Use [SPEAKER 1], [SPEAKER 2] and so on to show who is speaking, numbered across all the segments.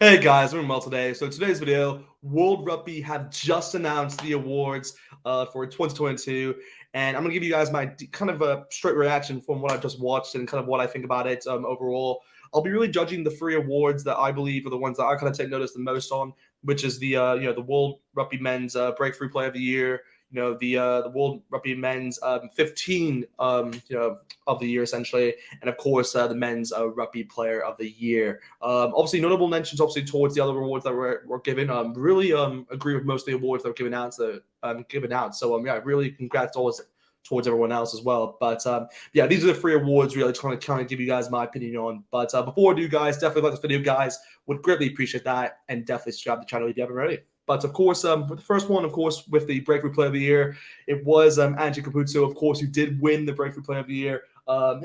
[SPEAKER 1] Hey guys, we're well today. So today's video, World Rugby have just announced the awards for 2022, and I'm gonna give you guys my kind of a straight reaction from what I've just watched and kind of what I think about it overall. I'll be really judging the three awards that I believe are the ones that I kind of take notice the most on, which is the the World Rugby Men's Breakthrough Player of the Year, the World Rugby Men's 15 of the year essentially, and of course the Men's Rugby Player of the Year. Obviously, notable mentions obviously towards the other awards that were given. Really agree with most of the awards that were given out. So yeah, really congrats towards everyone else as well. But yeah, these are the three awards really trying to kind of give you guys my opinion on. But before I do, guys, definitely like this video, guys. Would greatly appreciate that, and definitely subscribe to the channel if you haven't already. But of course, with the first one, of course, with the Breakthrough Player of the Year, it was Angie Capuzzo, of course, who did win the Breakthrough Player of the Year.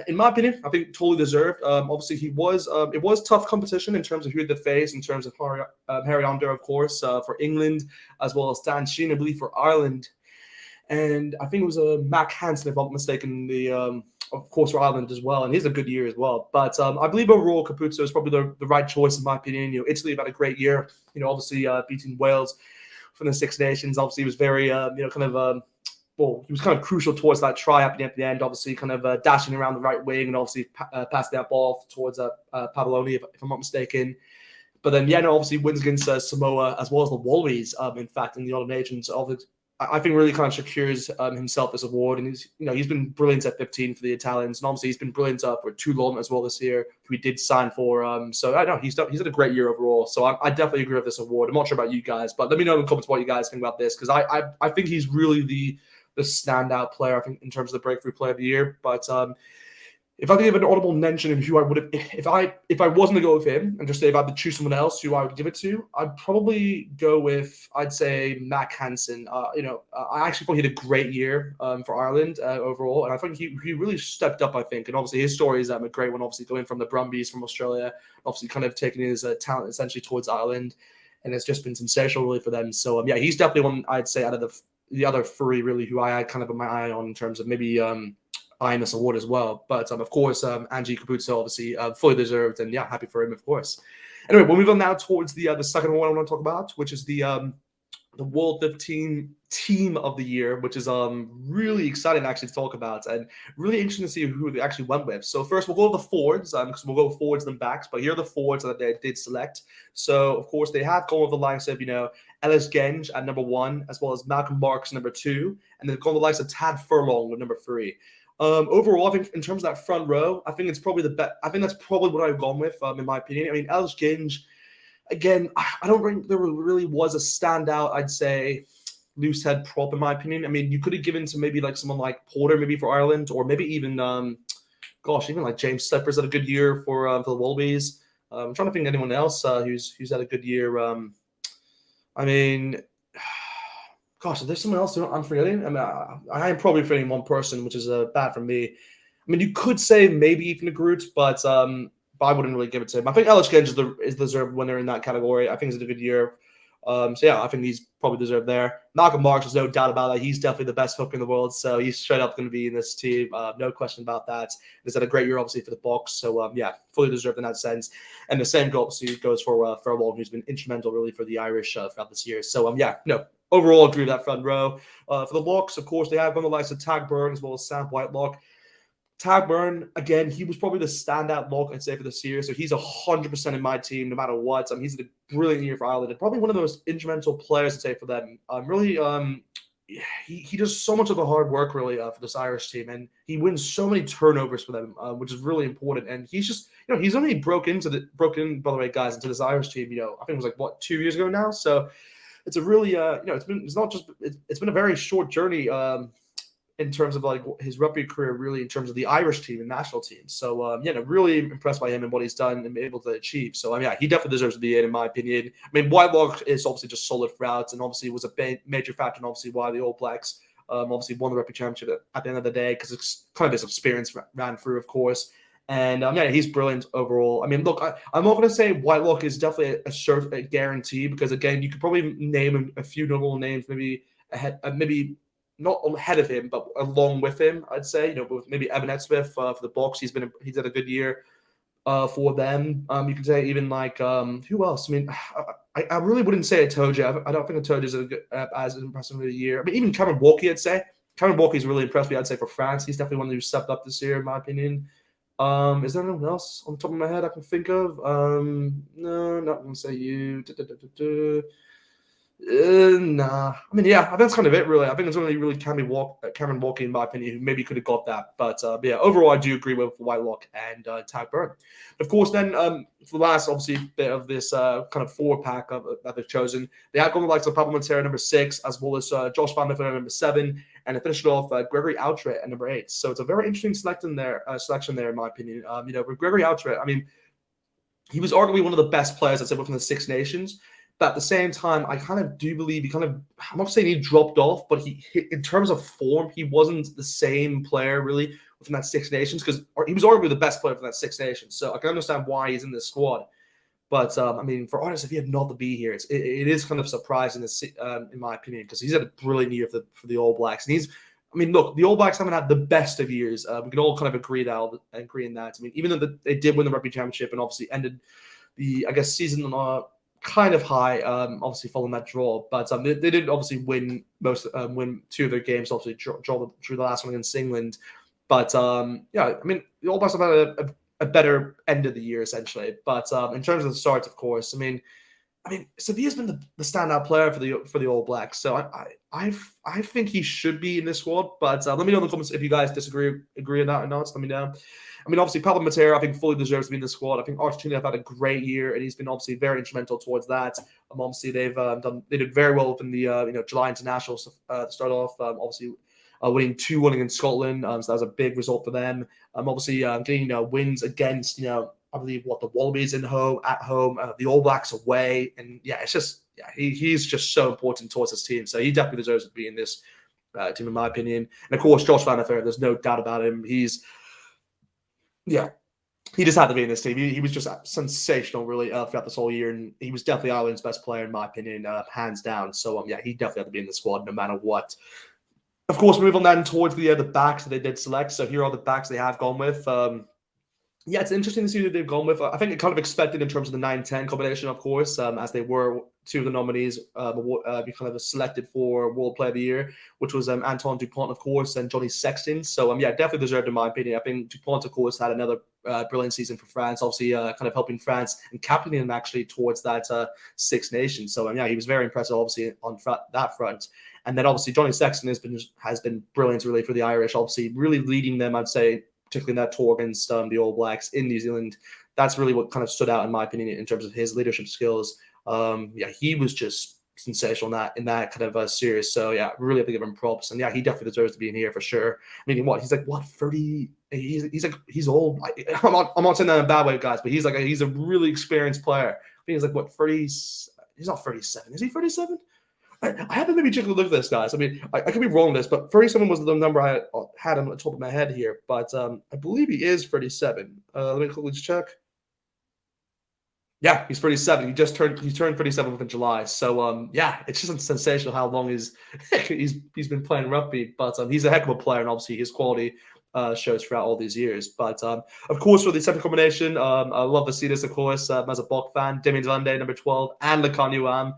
[SPEAKER 1] In my opinion, I think totally deserved. Obviously, he was. It was tough competition in terms of who had to face, in terms of Harry Onder, of course, for England, as well as Dan Sheehan, I believe, for Ireland, and I think it was Mac Hansen, if I'm not mistaken, of course for Ireland as well, and he's a good year as well. But I believe overall Capuzzo is probably the right choice in my opinion. Italy have had a great year. Obviously beating Wales from the Six Nations. Obviously, he was very he was kind of crucial towards that try happening at the end. Obviously, kind of dashing around the right wing and obviously passing that ball towards Pavoloni, if I'm not mistaken. But then, yeah, no, obviously wins against Samoa as well as the Wallabies. In fact, in the Autumn Nations, I think really kind of secures himself this award, and he's been brilliant at 15 for the Italians, and obviously he's been brilliant for Toulon as well this year, who he did sign for. So I know he's had a great year overall. So I definitely agree with this award. I'm not sure about you guys, but let me know in the comments what you guys think about this, because I think he's really the standout player, I think, in terms of the Breakthrough Player of the Year. But if I could give an audible mention of who I would have, if I wasn't to go with him and just say if I had to choose someone else who I would give it to, I'd probably go with, I'd say, Mac Hansen. I actually thought he had a great year for Ireland overall, and I think he really stepped up, I think. And obviously his story is a great one, obviously going from the Brumbies from Australia, obviously kind of taking his talent essentially towards Ireland, and it's just been sensational really for them. So yeah, he's definitely one I'd say out of the other three really who I had kind of my eye on in terms of maybe eyeing this award as well. But of course, Angie Capuzzo obviously fully deserved, and yeah, happy for him, of course. Anyway, we'll move on now towards the second one I want to talk about, which is the World 15 Team of the Year, which is really exciting actually to talk about, and really interesting to see who they actually went with. So first, we'll go with the forwards, because we'll go with forwards and backs, but here are the forwards that they did select. So of course, they have gone with the likes of Ellis Genge at number 1, as well as Malcolm Marks number 2, and they've gone with the likes of Tad Furlong with number 3. Overall, I think in terms of that front row, I think it's probably the best. I think that's probably what I've gone with, in my opinion. I mean, Ellis Genge, again, I don't think there really was a standout, I'd say, loose head prop, in my opinion. I mean, you could have given to maybe like someone like Porter, maybe for Ireland, or maybe even, even like James Slippers had a good year for the Wallabies. I'm trying to think of anyone else who's had a good year. I mean, gosh, is there someone else I'm forgetting? I mean, I am probably forgetting one person, which is bad for me. I mean, you could say maybe Ethan Groot, but I wouldn't really give it to him. I think Ellis Genge is the deserved winner in that category. I think he's had a good year. So yeah, I think he's probably deserved there. Malcolm Marks, there's no doubt about that. He's definitely the best hooker in the world, so he's straight up going to be in this team. No question about that. He's had a great year, obviously, for the Box. So yeah, fully deserved in that sense. And the same obviously goes for Furlong, who's been instrumental really for the Irish throughout this year. So yeah, no. Overall, agree with that front row. For the locks, of course, they have on the likes of Tag Byrne as well as Sam Whitelock. Tag Byrne, again, he was probably the standout lock, I'd say, for this year. So he's 100% in my team, no matter what. He's had a brilliant year for Ireland, and probably one of the most instrumental players, I'd say, for them. He does so much of the hard work, really, for this Irish team, and he wins so many turnovers for them, which is really important. And he's just, he's only broke in, by the way, guys, into this Irish team. I think it was like, what, 2 years ago now? So it's a really, it's been a very short journey in terms of like his rugby career, really, in terms of the Irish team and national team. So really impressed by him and what he's done and been able to achieve. So yeah, he definitely deserves to be in my opinion. I mean, Whitelock is obviously just solid throughout, and obviously was a major factor in obviously why the All Blacks obviously won the rugby championship at the end of the day, because it's kind of his experience ran through, of course. And yeah, he's brilliant overall. I mean, look, I'm not going to say Whitelock is definitely a guarantee, because again, you could probably name a few notable names, maybe ahead, maybe not ahead of him, but along with him, I'd say. With maybe Evan Etzwith for the Box, he's had a good year. for them. You can say even like who else? I mean, I really wouldn't say Itoje. I don't think Itoje is as impressive of a year. I mean, even Cameron Walkie, I'd say. Cameron Walkie's really impressed me, I'd say, for France. He's definitely one who stepped up this year, in my opinion. Is there anyone else on the top of my head I can think of? No, not gonna say you. Nah. I mean, yeah, I think that's kind of it, really. I think it's only really Cameron Walker, in my opinion, who maybe could have got that. But yeah, overall, I do agree with Whitelock and Tag Burn. Of course, then for the last, obviously, bit of this kind of four-pack that they've chosen, they have gone with like Pablo Montero number 6, as well as Josh Van der Voort number 7, and they finished it off Gregory Outret at number 8. So it's a very interesting selection there, in my opinion. With Gregory Outret, I mean, he was arguably one of the best players, I'd say, within the Six Nations. But at the same time, I kind of do believe I'm not saying he dropped off, but in terms of form, he wasn't the same player really within that Six Nations, because he was arguably the best player for that Six Nations. So I can understand why he's in this squad. But I mean, for Artis, if he had not to be here, it is kind of surprising, in my opinion, because he's had a brilliant year for the All Blacks. And I mean, look, the All Blacks haven't had the best of years. We can all kind of agree in that. I mean, even though they did win the Rugby Championship and obviously ended the, I guess, season kind of high, obviously following that draw, but they did obviously win win 2 of their games, obviously draw the last one against England. But yeah, I mean, the All Blacks have had a better end of the year essentially. But in terms of the starts, of course, I mean, Sevilla's been the standout player for the All Blacks, so I think he should be in this squad. But let me know in the comments if you guys agree on that or not. Let me know. I mean, obviously, Pablo Montero, I think, fully deserves to be in the squad. I think Argentina have had a great year, and he's been obviously very instrumental towards that. Obviously, they did very well within the July internationals to start off. Obviously, winning 2-1 against Scotland, so that was a big result for them. Obviously, getting wins against I believe the Wallabies at home, the All Blacks away, and yeah, it's just he's just so important towards his team. So he definitely deserves to be in this team, in my opinion. And of course, Josh Van der Voort, there's no doubt about him. He just had to be in this team. He was just sensational, really, throughout this whole year, and he was definitely Ireland's best player, in my opinion, hands down. So, yeah, he definitely had to be in the squad no matter what. Of course, move on then towards the backs that they did select. So here are the backs they have gone with. Yeah, it's interesting to see who they've gone with. I think it kind of expected in terms of the 9-10 combination, of course, as they were 2 of the nominees be kind of selected for World Player of the Year, which was Antoine Dupont, of course, and Johnny Sexton. So, yeah, definitely deserved, in my opinion. I think Dupont, of course, had another brilliant season for France, obviously kind of helping France and captaining them actually towards that Six Nations. So, yeah, he was very impressive, obviously, on that front. And then, obviously, Johnny Sexton has been brilliant, really, for the Irish, obviously, really leading them, I'd say, particularly in that tour against the All Blacks in New Zealand. That's really what kind of stood out, in my opinion, in terms of his leadership skills. Yeah, he was just sensational in that kind of series. So, yeah, really have to give him props. And, yeah, he definitely deserves to be in here for sure. I mean, he's like, 30? He's old. I'm not saying that in a bad way, guys, but he's a really experienced player. I think he's like, 30? He's not 37. Is he 37? I have to maybe check a look at this, guys. I mean, I could be wrong on this, but 37 was the number I had on the top of my head here. But I believe he is 37. Let me quickly check. Yeah, he's 37. He turned 37 in July. So yeah, it's just sensational how long he's been playing rugby. But he's a heck of a player, and obviously his quality shows throughout all these years. But of course, for the second combination, I love to see this, of course, as a Bok fan. Damien Delande, number 12, and Lacan Yuam.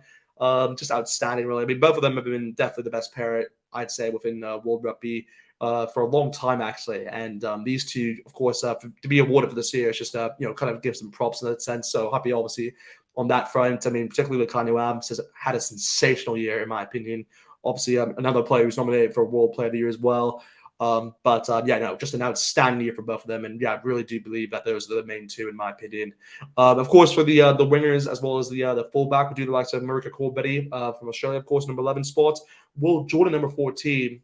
[SPEAKER 1] Just outstanding, really. I mean, both of them have been definitely the best pair, I'd say, within World Rugby for a long time, actually. And these two, of course, to be awarded for this year, it's just kind of gives them props in that sense. So happy, obviously, on that front. I mean, particularly with Kanye Wams has had a sensational year, in my opinion. Obviously, another player who's nominated for World Player of the Year as well. Just an outstanding year for both of them, and yeah, I really do believe that those are the main two, in my opinion. Of course, for the wingers as well as the fullback, we do the likes of Marika Corbetty from Australia, of course, number 11 spot. Will Jordan, number 14.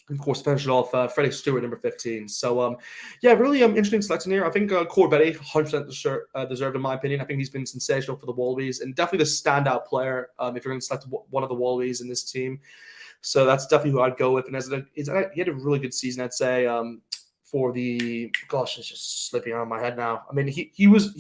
[SPEAKER 1] And of course, finish it off Freddie Stewart, number 15. So, yeah, really interesting selection here. I think Corbetty, 100% deserved, in my opinion. I think he's been sensational for the Wallabies and definitely the standout player if you're going to select one of the Wallabies in this team. So that's definitely who I'd go with. And he had a really good season, I'd say. For the it's just slipping out of my head now. I mean, he was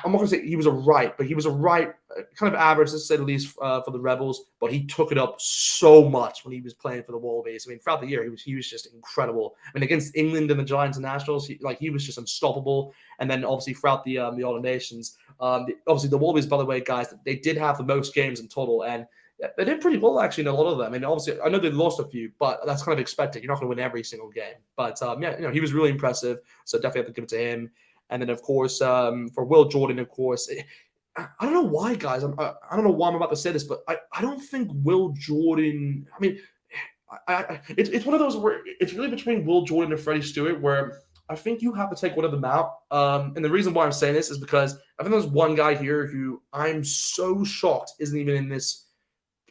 [SPEAKER 1] I'm not going to say he was a right, but he was a right, kind of average, to say the least, for the Rebels. But he took it up so much when he was playing for the Wallabies. I mean, throughout the year, he was just incredible. I mean, against England and the Giants and Nationals, he was just unstoppable. And then obviously throughout the All Nations, obviously the Wallabies, by the way, guys, they did have the most games in total, and they did pretty well actually in a lot of them. I mean, obviously, I know they lost a few, but that's kind of expected. You're not going to win every single game. But yeah, he was really impressive. So definitely have to give it to him. And then, of course, for Will Jordan, of course, I don't know why, guys. I don't know why I'm about to say this, but I don't think Will Jordan. I mean, it's one of those where it's really between Will Jordan and Freddie Stewart, where I think you have to take one of them out. And the reason why I'm saying this is because I think there's one guy here who I'm so shocked isn't even in this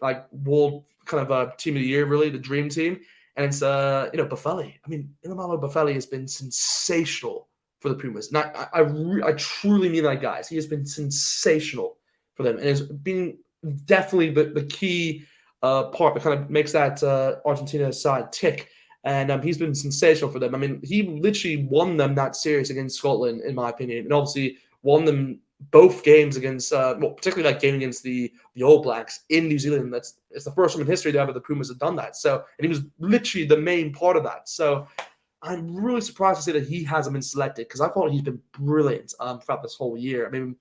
[SPEAKER 1] like world kind of team of the year, really the dream team, and it's Buffelli. I mean, Ilamalo Buffelli has been sensational for the Pumas. And I truly mean that, guys. He has been sensational for them, and has been definitely the key part that kind of makes that Argentina side tick. And he's been sensational for them. I mean, he literally won them that series against Scotland, in my opinion, and obviously won them both games against, particularly that game against the All Blacks in New Zealand. It's the first time in history that ever the Pumas have done that. So, and he was literally the main part of that. So, I'm really surprised to say that he hasn't been selected because I thought he's been brilliant throughout this whole year. I mean,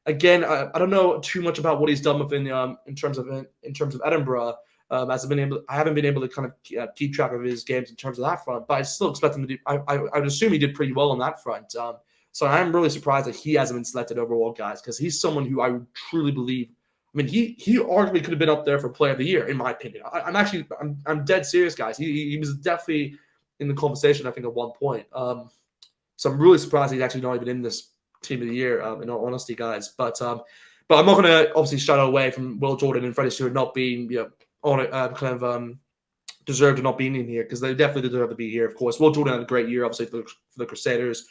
[SPEAKER 1] again, I don't know too much about what he's done within in terms of Edinburgh. As I haven't been able to kind of keep track of his games in terms of that front, but I still expect him to do. I would assume he did pretty well on that front. So I'm really surprised that he hasn't been selected overall, guys, because he's someone who I would truly believe. I mean, he arguably could have been up there for Player of the Year, in my opinion. I'm dead serious, guys. He was definitely in the conversation, I think, at one point. So I'm really surprised he's actually not even in this team of the year, in all honesty, guys. But I'm not going to obviously shy away from Will Jordan and Freddie Stewart not being, on it, deserved of not being in here, because they definitely deserve to be here, of course. Will Jordan had a great year, obviously, for the Crusaders,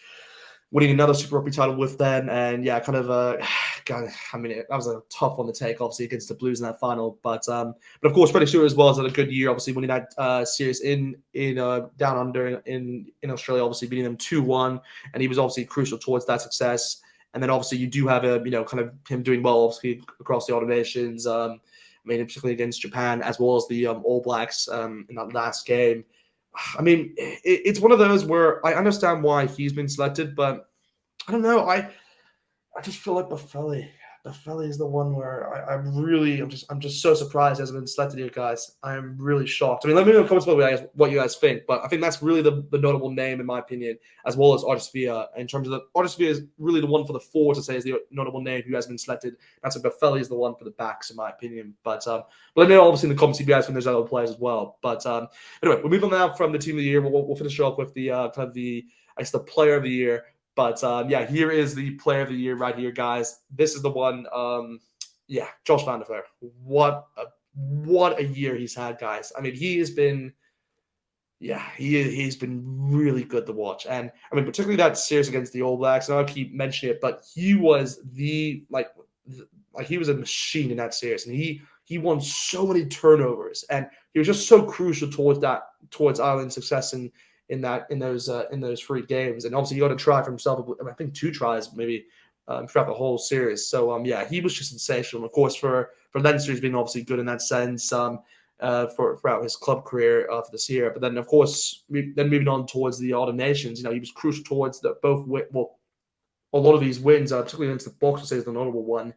[SPEAKER 1] winning another Super Rugby title with them. And yeah, kind of, God, I mean, that was a tough one to take, obviously, against the Blues in that final. But of course, Freddie Stewart as well has had a good year, obviously, winning that series in down under in Australia, obviously beating them 2-1. And he was obviously crucial towards that success. And then obviously you do have kind of him doing well, obviously, across the All Nations. I mean, particularly against Japan, as well as the All Blacks in that last game. I mean, it's one of those where I understand why he's been selected, but I don't know. I just feel like Buffelli is the one where I'm just so surprised he hasn't been selected here, guys. I'm really shocked. I mean, let me know in the comments below what you guys think, but I think that's really the notable name, in my opinion, as well as Artis Villa. In terms of Artis Villa is really the one for the forward to say is the notable name who has been selected. That's like Buffelli is the one for the backs, in my opinion. But let me know, obviously, in the comments if you guys think there's other players as well. But anyway, we'll move on now from the team of the year. We'll finish off with the kind of the player of the year. But yeah, here is the player of the year right here, guys. This is the one. Josh Van der Fleer. What a year he's had, guys. I mean, he's been really good to watch. And I mean, particularly that series against the All Blacks. And I'll keep mentioning it, but he was he was a machine in that series, and he won so many turnovers, and he was just so crucial towards Ireland's success in those 3 games. And obviously he got a try for himself. I think 2 tries maybe throughout the whole series. So yeah, he was just sensational. Of course, for Leinster, he's been obviously good in that sense throughout his club career for this year. But then, of course, moving on towards the All Nations, he was crucial towards both. Well, a lot of these wins, particularly against the Box, I'd say is the notable one.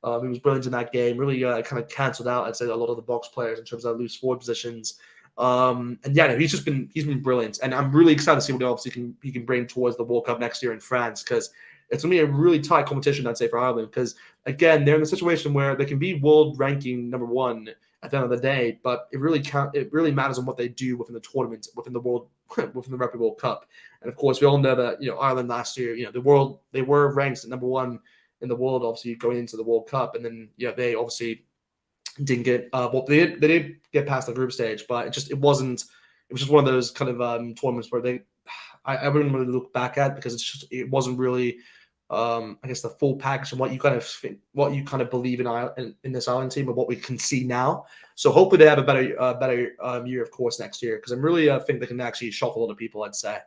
[SPEAKER 1] He was brilliant in that game. Really kind of cancelled out, I'd say, a lot of the Box players in terms of loose forward positions. And yeah, he's been brilliant, and I'm really excited to see what obviously he can bring towards the World Cup next year in France, because it's going to be a really tight competition, I'd say, for Ireland, because again, they're in a situation where they can be world ranking number 1 at the end of the day, but it really matters on what they do within the tournament, within the Rugby World Cup. And of course, we all know that Ireland last year, they were ranked at number 1 in the world, obviously going into the World Cup, and then they obviously didn't get they did get past the group stage, but it was just one of those kind of tournaments where I wouldn't really look back at, because it wasn't really I guess the full package and what you kind of believe in this Ireland team and what we can see now. So hopefully they have a better year, of course, next year, because I'm really think they can actually shock a lot of people, I'd say.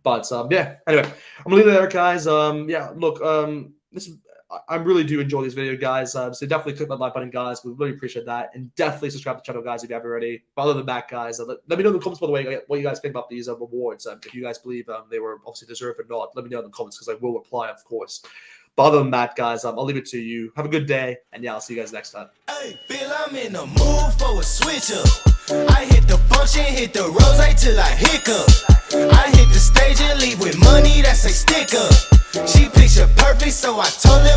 [SPEAKER 1] But yeah, anyway, I'm gonna leave it there, guys. Yeah, look, this I really do enjoy these videos, guys. So definitely click that like button, guys. We really appreciate that. And definitely subscribe to the channel, guys, if you haven't already. But other than that, guys, let me know in the comments, by the way, what you guys think about these awards. If you guys believe they were obviously deserved or not, let me know in the comments, because I will reply, of course. But other than that, guys, I'll leave it to you. Have a good day, and yeah, I'll see you guys next time.
[SPEAKER 2] Hey, Bill, I'm in the mood for a switch up. I hit the function, hit the rose till I hiccup. I hit the stage and leave with money that's a sticker. She picture perfect, so I told her